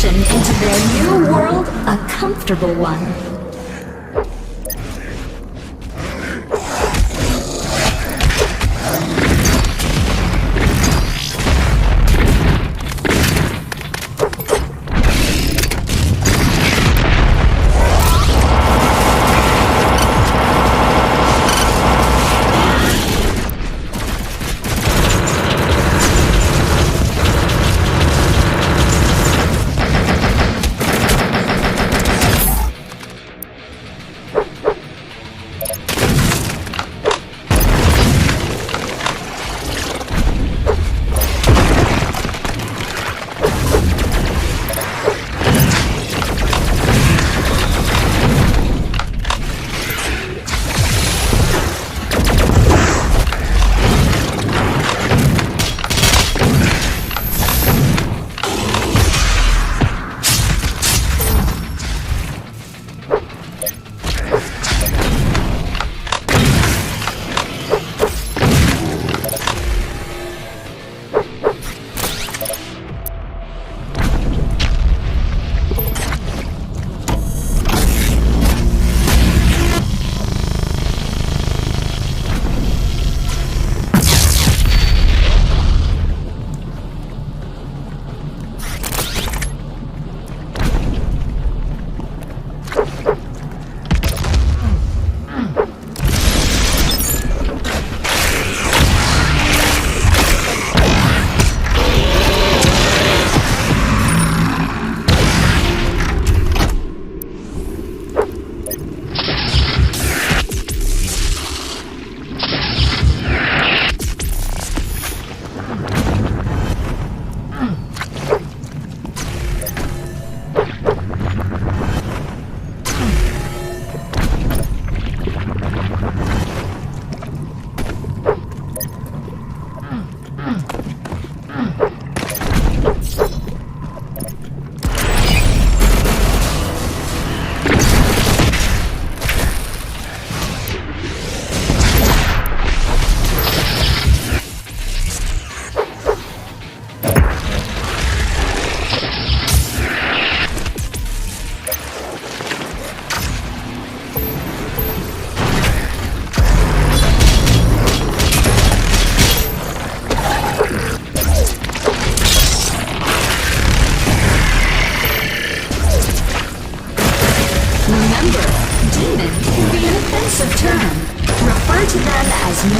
introduction into their new world a comfortable one.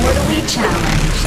Mortally challenged.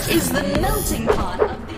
Is the melting pot of the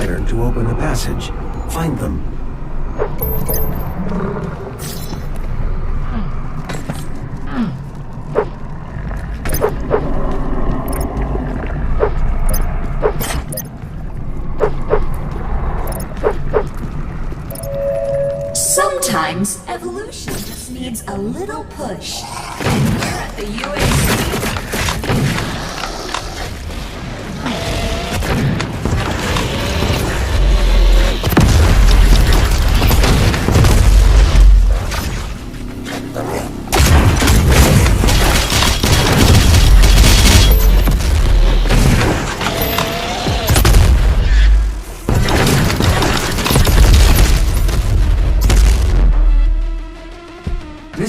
pattern to open the passage. Find them. Sometimes evolution just needs a little push. And here at the UAC,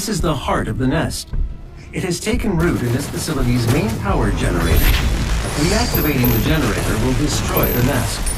This is the heart of the nest. It has taken root in this facility's main power generator. Reactivating the generator will destroy the nest.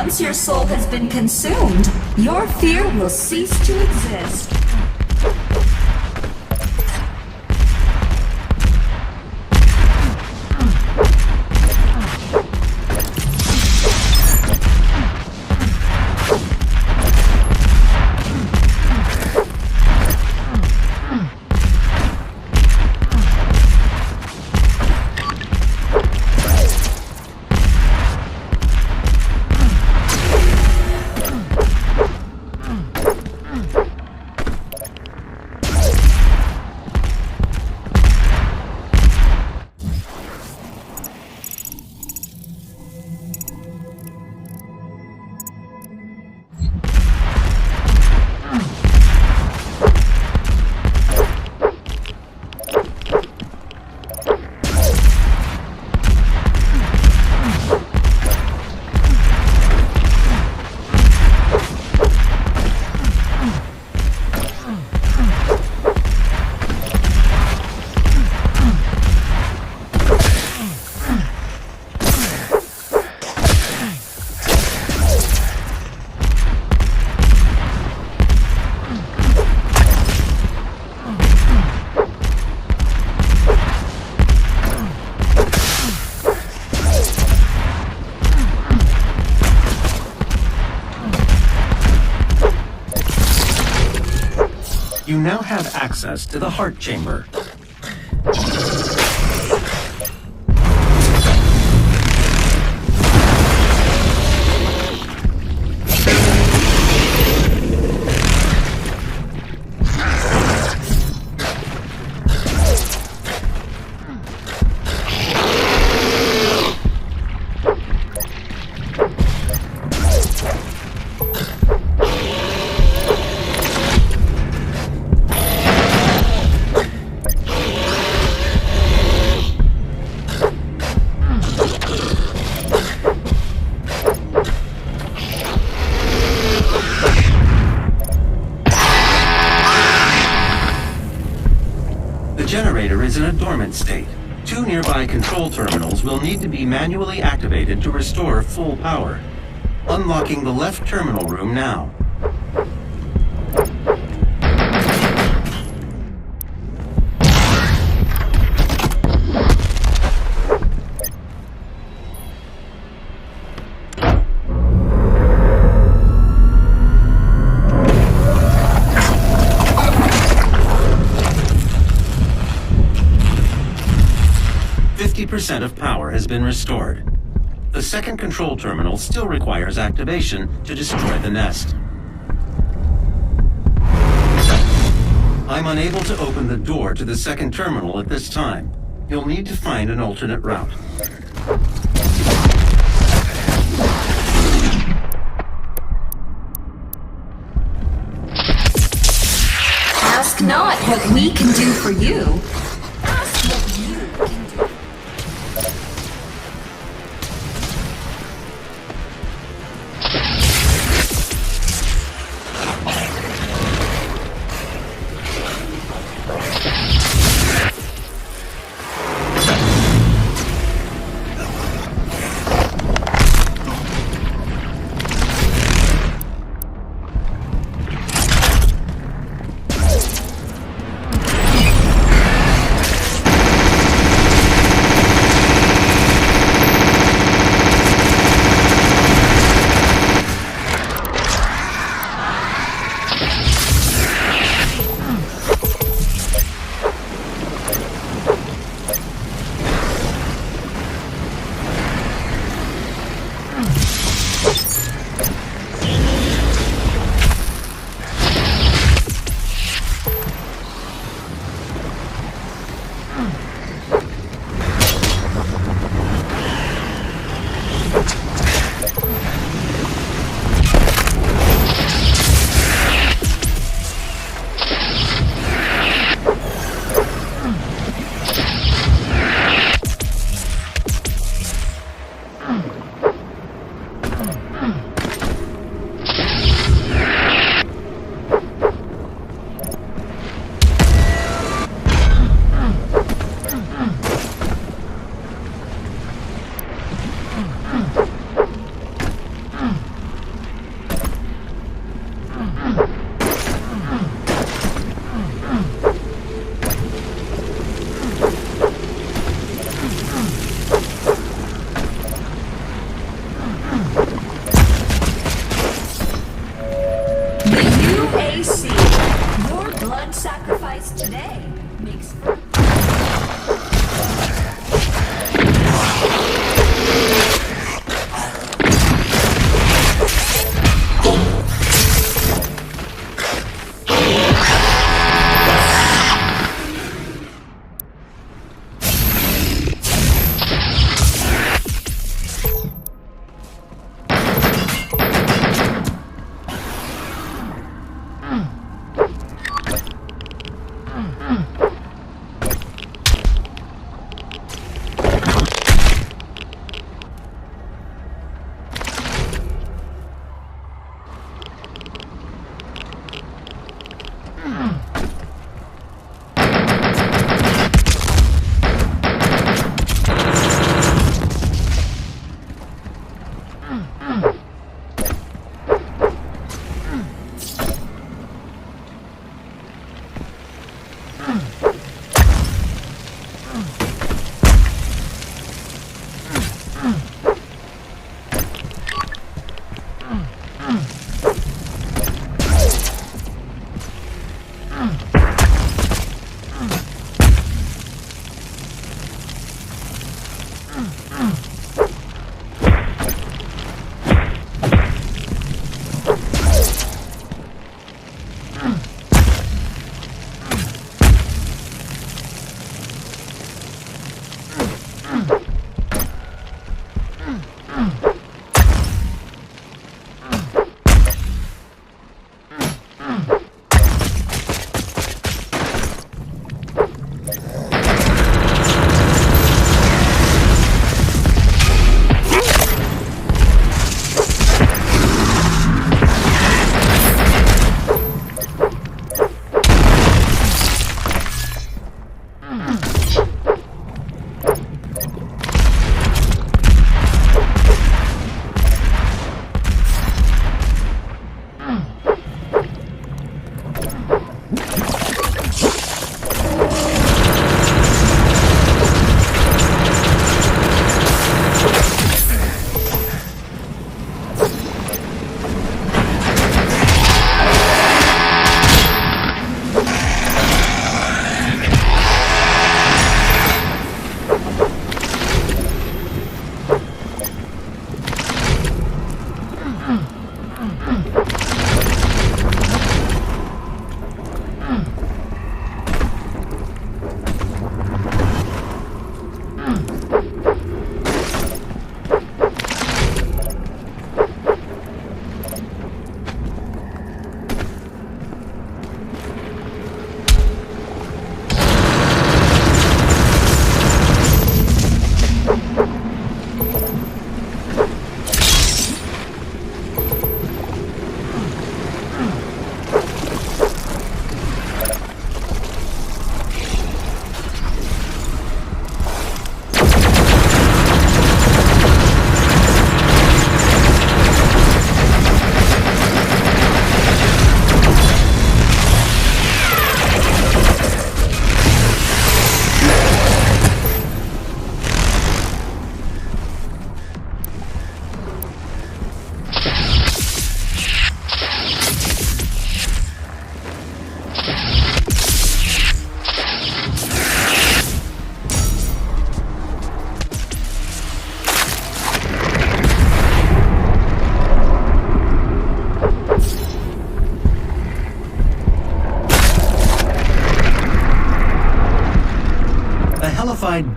once your soul has been consumed, your fear will cease to exist. You now have access to the heart chamber. is in a dormant state. 2 nearby control terminals will need to be manually activated to restore full power. Unlocking the left terminal room now. Percent of power has been restored. The second control terminal still requires activation to destroy the nest. I'm unable to open the door to the second terminal at this time. You'll need to find an alternate route. Ask not what we can do for you. Ask what you can do. Sacrifice today makes for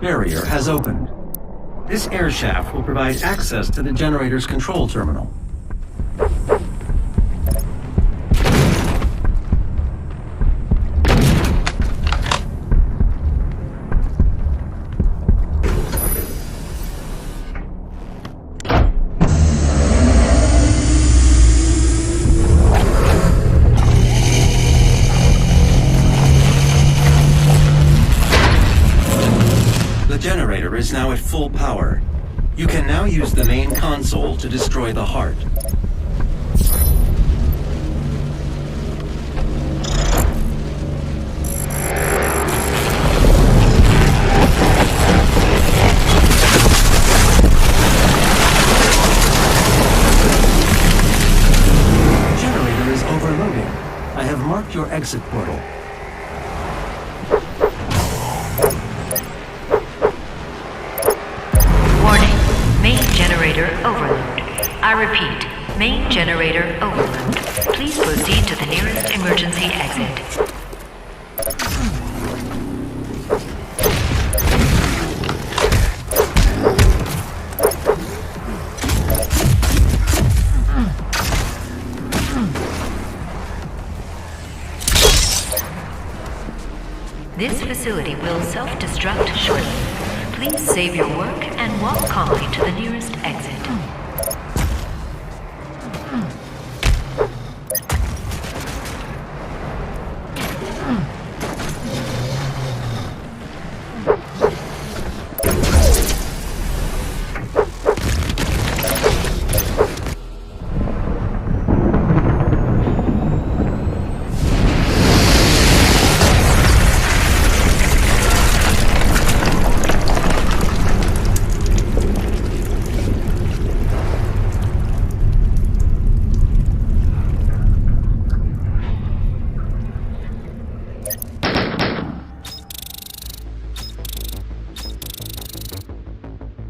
barrier has opened. This air shaft will provide access to the generator's control terminal. The generator is now at full power. You can now use the main console to destroy the heart. The generator is overloading. I have marked your exit portal. Generator overload. I repeat, main generator overload. Please proceed to the nearest emergency exit. This facility will self-destruct shortly. Please save your work and walk calmly to the nearest exit.